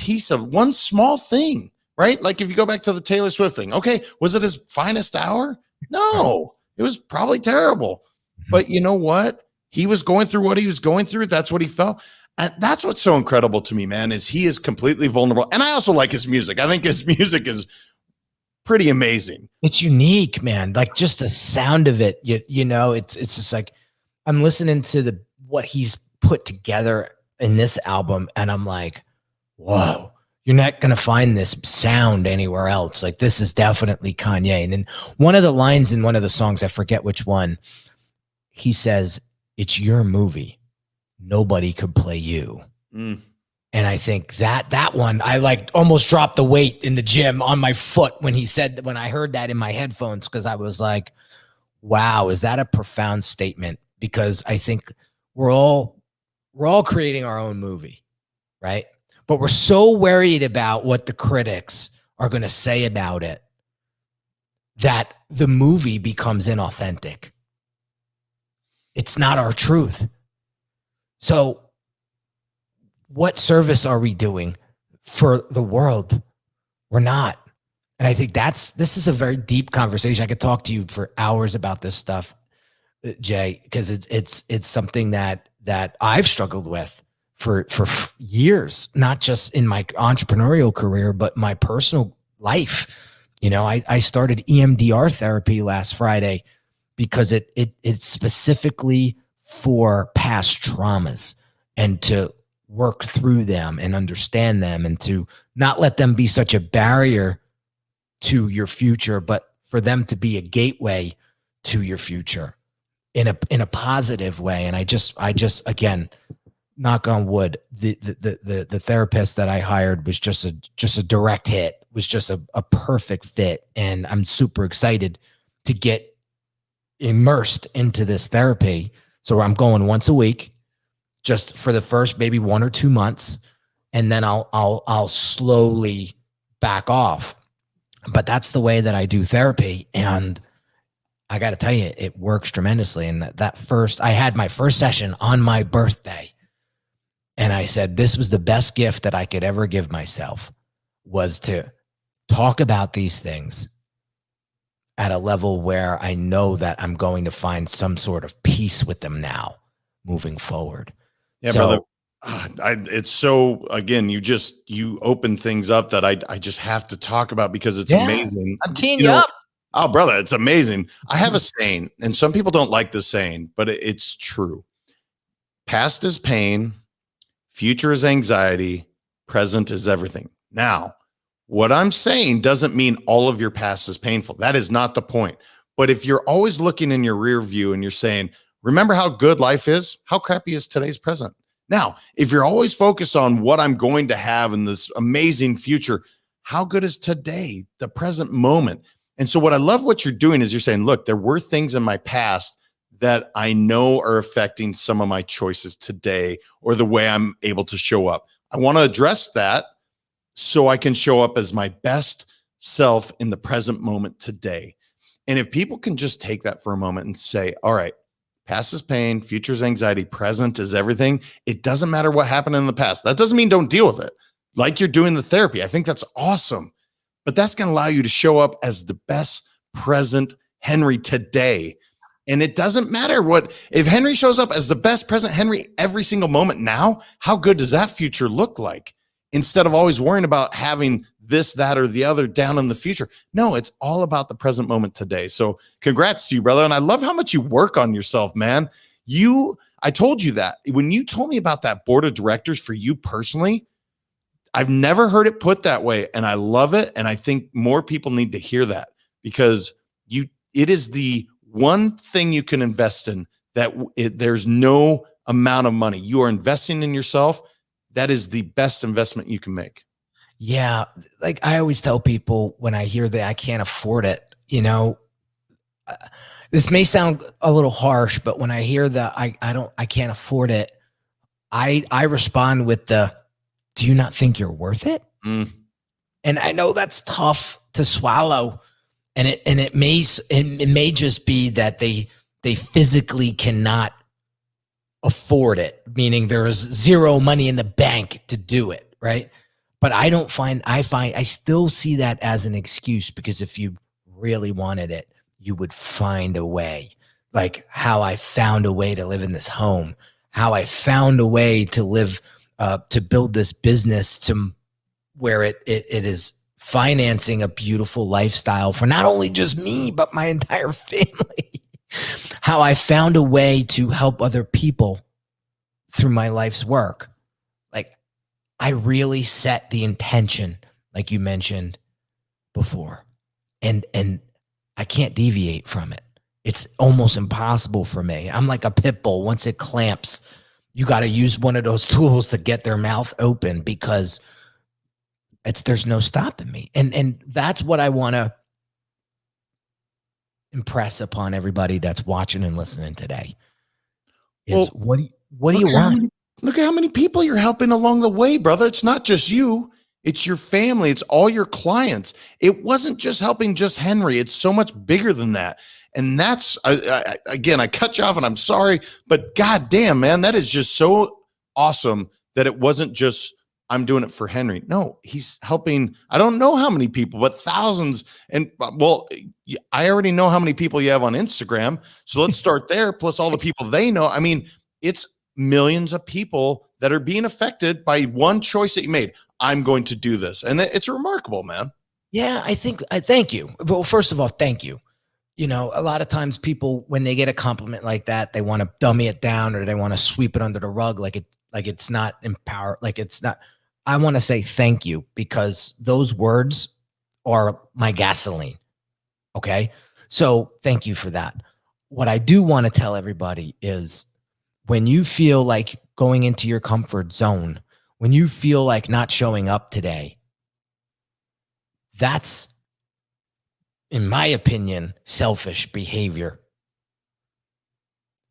D: small thing. Right? Like, if you go back to the Taylor Swift thing, okay, was it his finest hour? No, it was probably terrible. But you know what? He was going through what he was going through. That's what he felt. And that's what's so incredible to me, man, is he is completely vulnerable. And I also like his music. I think his music is pretty amazing.
C: It's unique, man. Like just the sound of it, you know, it's just like I'm listening to what he's put together in this album, and I'm like, whoa, you're not going to find this sound anywhere else. Like this is definitely Kanye. And then one of the lines in one of the songs, I forget which one, he says, "It's your movie. Nobody could play you." And I think that one, I like almost dropped the weight in the gym on my foot when I heard that in my headphones, because I was like, wow, is that a profound statement? Because I think we're all creating our own movie, right? But we're so worried about what the critics are going to say about it that the movie becomes inauthentic. It's not our truth. So what service are we doing for the world? We're not. And I think this is a very deep conversation. I could talk to you for hours about this stuff, Jay, because it's something that I've struggled with for years, not just in my entrepreneurial career, but my personal life. You know, I started EMDR therapy last Friday because it's specifically for past traumas and to work through them and understand them and to not let them be such a barrier to your future, but for them to be a gateway to your future in a positive way. And I just again, knock on wood, the therapist that I hired was just a direct hit, was just a perfect fit. And I'm super excited to get immersed into this therapy. So I'm going once a week, just for the first maybe 1 or 2 months, and then I'll slowly back off. But that's the way that I do therapy, and I got to tell you, it works tremendously. And I had my first session on my birthday, and I said this was the best gift that I could ever give myself, was to talk about these things at a level where I know that I'm going to find some sort of peace with them now moving forward.
D: Yeah, so, brother. It's so, again, you open things up that I just have to talk about because it's amazing.
C: I'm teeing you up.
D: Oh, brother, it's amazing. I have a saying, and some people don't like this saying, but it's true. Past is pain, future is anxiety, present is everything. Now, what I'm saying doesn't mean all of your past is painful. That is not the point. But if you're always looking in your rear view and you're saying, remember how good life is? How crappy is today's present? Now, if you're always focused on what I'm going to have in this amazing future, how good is today, the present moment? And so what I love what you're doing is you're saying, look, there were things in my past that I know are affecting some of my choices today or the way I'm able to show up. I want to address that so I can show up as my best self in the present moment today. And if people can just take that for a moment and say, all right, past is pain, future is anxiety, present is everything. It doesn't matter what happened in the past. That doesn't mean don't deal with it. Like you're doing the therapy. I think that's awesome. But that's going to allow you to show up as the best present Henry today. And it doesn't matter if Henry shows up as the best present Henry every single moment now, how good does that future look like? Instead of always worrying about having this, that, or the other down in the future. No, it's all about the present moment today. So congrats to you, brother. And I love how much you work on yourself, man. I told you that when you told me about that board of directors for you personally, I've never heard it put that way. And I love it. And I think more people need to hear that because it is the one thing you can invest in that there's no amount of money. You are investing in yourself. That is the best investment you can make.
C: Yeah. Like I always tell people when I hear that I can't afford it, this may sound a little harsh, but when I hear that I can't afford it, I respond with do you not think you're worth it? And I know that's tough to swallow. And it may just be that they physically cannot afford it, meaning there is zero money in the bank to do it, right? But I still see that as an excuse, because if you really wanted it, you would find a way. Like how I found a way to live in this home, how I found a way to live, to build this business to where it is financing a beautiful lifestyle for not only just me, but my entire family. How I found a way to help other people through my life's work. Like, I really set the intention, like you mentioned before, and I can't deviate from it. It's almost impossible for me. I'm like a pit bull. Once it clamps, you got to use one of those tools to get their mouth open, because there's no stopping me. And that's what I want to impress upon everybody that's watching and listening today. Is what do you want?
D: Look at how many people you're helping along the way, brother. It's not just you. It's your family. It's all your clients. It wasn't just helping just Henry. It's so much bigger than that. And that's, again, I cut you off and I'm sorry, but goddamn, man, that is just so awesome that it wasn't just, I'm doing it for Henry. No, he's helping, I don't know how many people, but thousands. And well, I already know how many people you have on Instagram. So let's start there. Plus all the people they know. I mean, it's millions of people that are being affected by one choice that you made. I'm going to do this. And it's remarkable, man.
C: Yeah, I thank you. Well, first of all, thank you. You know, a lot of times people, when they get a compliment like that, they want to dummy it down, or they want to sweep it under the rug like it's not empower, like it's not. I want to say thank you, because those words are my gasoline. Okay. So thank you for that. What I do want to tell everybody is, when you feel like going into your comfort zone, when you feel like not showing up today, that's, in my opinion, selfish behavior.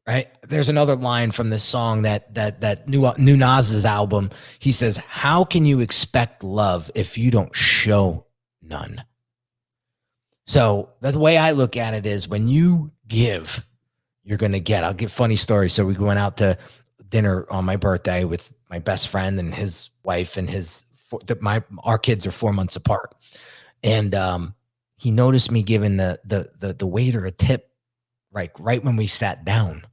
C: Right? There's another line from this song that new Nas's album. He says, "How can you expect love if you don't show none?" So the way I look at it is, when you give, you're going to get. I'll give a funny story. So we went out to dinner on my birthday with my best friend and his wife, and our kids are 4 months apart. And he noticed me giving the waiter a tip, right when we sat down.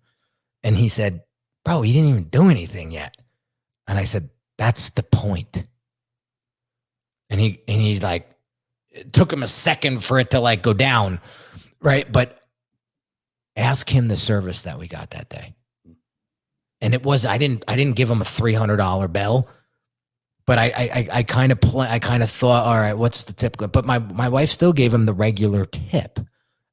C: And he said, "Bro, he didn't even do anything yet." And I said, "That's the point." And he like, it took him a second for it to like go down. Right. But ask him the service that we got that day. And it was, I didn't give him a $300 bill, but I kind of thought, all right, what's the tip? But my wife still gave him the regular tip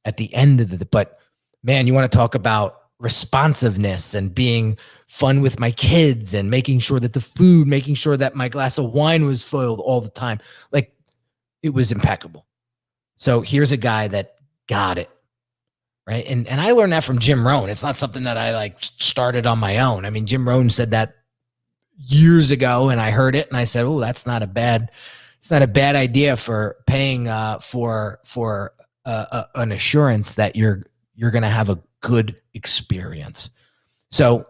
C: at the end of but man, you want to talk about responsiveness and being fun with my kids and making sure that my glass of wine was filled all the time. Like, it was impeccable. So here's a guy that got it. Right. And I learned that from Jim Rohn. It's not something that I like started on my own. I mean, Jim Rohn said that years ago, and I heard it and I said, "Oh, it's not a bad idea for paying for an assurance that you're going to have a good experience." So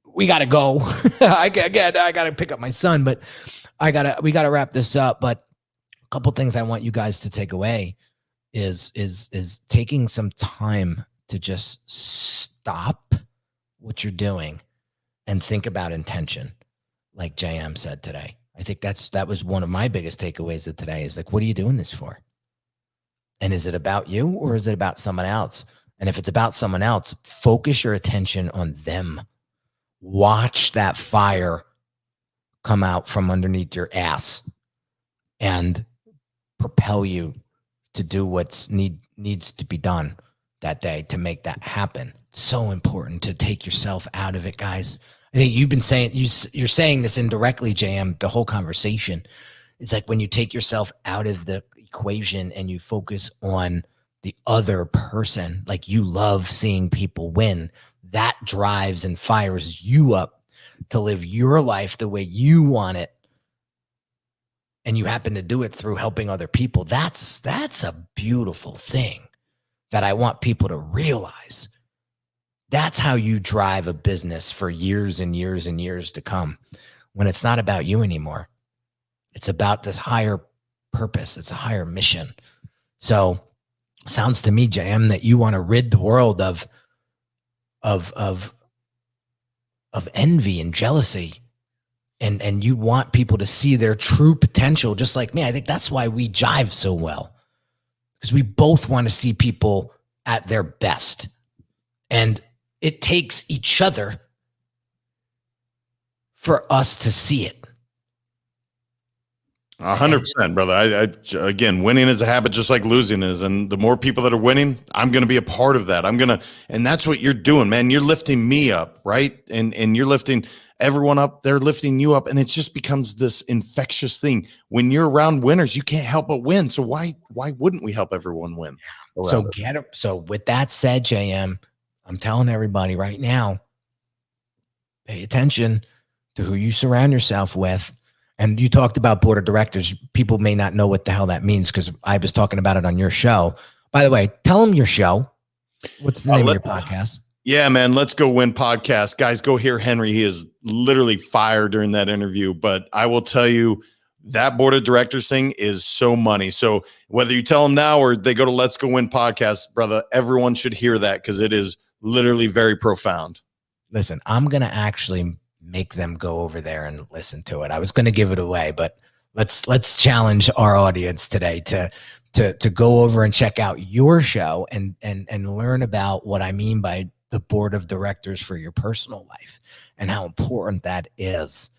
C: we got to go. I got to pick up my son, but we got to wrap this up. But a couple things I want you guys to take away is taking some time to just stop what you're doing and think about intention. Like JM said today, I think that was one of my biggest takeaways of today, is like, what are you doing this for? And is it about you, or is it about someone else? And if it's about someone else, focus your attention on them. Watch that fire come out from underneath your ass and propel you to do what's needs to be done that day to make that happen. So important to take yourself out of it, guys. I think you've been saying, you're saying this indirectly, JM, the whole conversation. It's like, when you take yourself out of the equation and you focus on the other person, like, you love seeing people win, that drives and fires you up to live your life the way you want it. And you happen to do it through helping other people. That's a beautiful thing that I want people to realize. That's how you drive a business for years and years and years to come, when it's not about you anymore. It's about this higher purpose. It's a higher mission. So sounds to me, JM, that you want to rid the world of envy and jealousy and you want people to see their true potential, just like me. I think that's why we jive so well, because we both want to see people at their best. And it takes each other for us to see it.
D: 100%, brother. I again, winning is a habit just like losing is. And the more people that are winning, I'm going to be a part of that. And that's what you're doing, man. You're lifting me up, right? And you're lifting everyone up. They're lifting you up. And it just becomes this infectious thing. When you're around winners, you can't help but win. So why wouldn't we help everyone win?
C: So with that said, JM, I'm telling everybody right now, pay attention to who you surround yourself with. And you talked about board of directors. People may not know what the hell that means because I was talking about it on your show. By the way, tell them your show. What's the name of your podcast?
D: Yeah, man. Let's Go Win podcast. Guys, go hear Henry. He is literally fire during that interview. But I will tell you, that board of directors thing is so money. So whether you tell them now or they go to Let's Go Win podcast, brother, everyone should hear that because it is literally very profound.
C: Listen, I'm going to actually make them go over there and listen to it. I was going to give it away, but let's challenge our audience today to go over and check out your show and learn about what I mean by the board of directors for your personal life and how important that is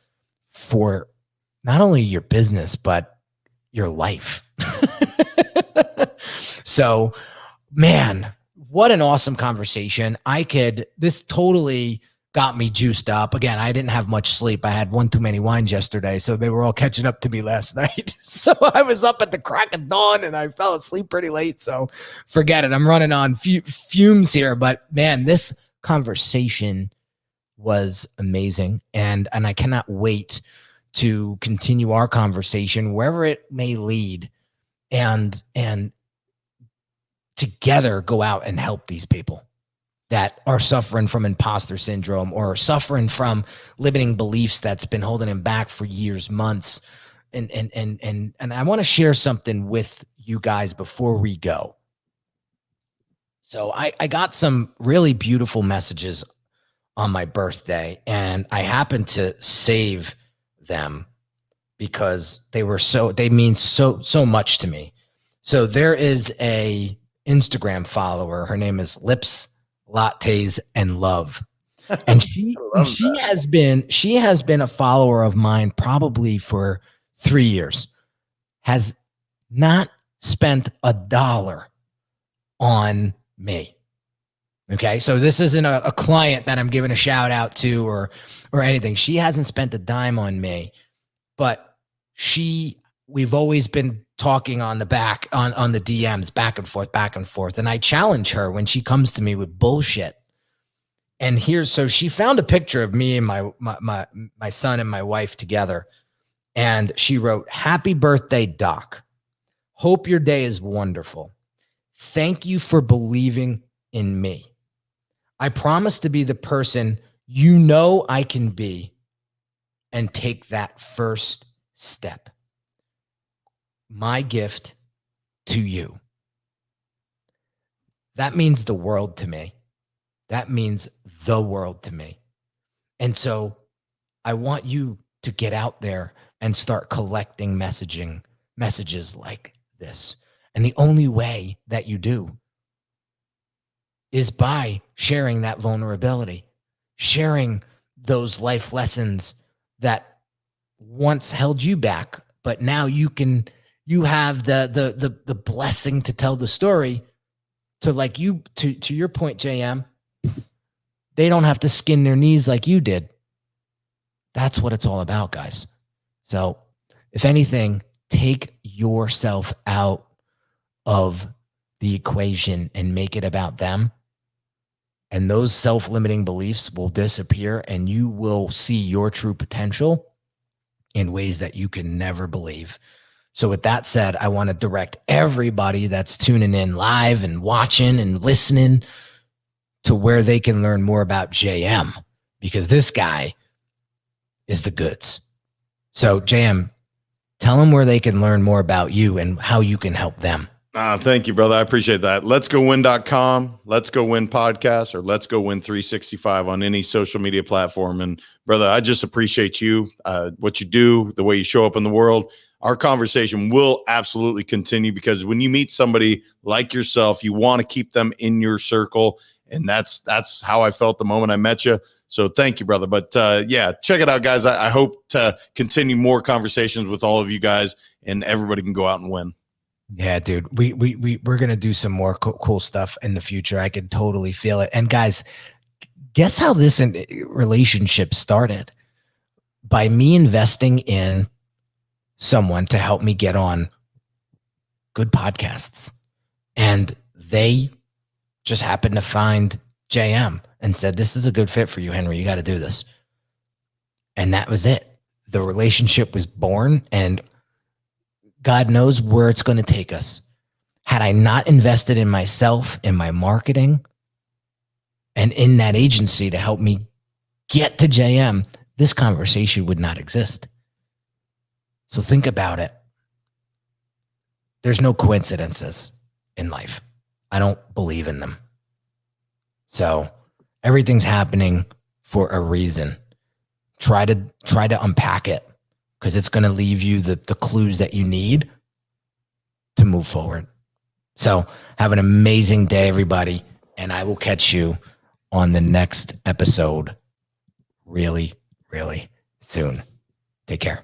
C: for not only your business, but your life. So, man, what an awesome conversation. This totally got me juiced up. Again, I didn't have much sleep. I had one too many wines yesterday, so they were all catching up to me last night. So I was up at the crack of dawn and I fell asleep pretty late. So forget it. I'm running on fumes here, but man, this conversation was amazing. And I cannot wait to continue our conversation wherever it may lead and together go out and help these people that are suffering from imposter syndrome or suffering from limiting beliefs that's been holding them back for years, months. And I want to share something with you guys before we go. So I got some really beautiful messages on my birthday, and I happened to save them because they mean so much to me. So there is a Instagram follower. Her name is Lips, Lattes, and Love. And she has been a follower of mine probably for 3 years, has not spent $1 on me. Okay. So this isn't a client that I'm giving a shout out to or anything. She hasn't spent a dime on me, but we've always been talking on the DMs back and forth. And I challenge her when she comes to me with bullshit. And so she found a picture of me and my son and my wife together. And she wrote, "Happy birthday, Doc. Hope your day is wonderful. Thank you for believing in me. I promise to be the person you know I can be and take that first step. My gift to you." That means the world to me. That means the world to me. And so I want you to get out there and start collecting messages like this. And the only way that you do is by sharing that vulnerability, sharing those life lessons that once held you back, but now you have the blessing to tell the story to your point, JM. They don't have to skin their knees like you did. That's what it's all about, guys. So if anything, take yourself out of the equation and make it about them. And those self-limiting beliefs will disappear and you will see your true potential in ways that you can never believe. So with that said, I want to direct everybody that's tuning in live and watching and listening to where they can learn more about JM, because this guy is the goods. So JM, tell them where they can learn more about you and how you can help them.
D: Thank you, brother. I appreciate that. Let's go win.com, Let's Go Win podcast, or Let's Go Win 365 on any social media platform. And brother, I just appreciate you, what you do, the way you show up in the world. Our conversation will absolutely continue, because when you meet somebody like yourself, you want to keep them in your circle. And that's how I felt the moment I met you. So thank you, brother. But yeah, check it out, guys. I hope to continue more conversations with all of you guys, and everybody can go out and win.
C: Yeah, dude, we're going to do some more cool stuff in the future. I could totally feel it. And guys, guess how this relationship started? By me investing in someone to help me get on good podcasts. And they just happened to find JM and said, this is a good fit for you, Henry. You got to do this. And that was it. The relationship was born, and God knows where it's going to take us. Had I not invested in myself, in my marketing, and in that agency to help me get to JM, this conversation would not exist. So think about it. There's no coincidences in life. I don't believe in them. So everything's happening for a reason. Try to unpack it, because it's going to leave you the clues that you need to move forward. So have an amazing day, everybody. And I will catch you on the next episode really, really soon. Take care.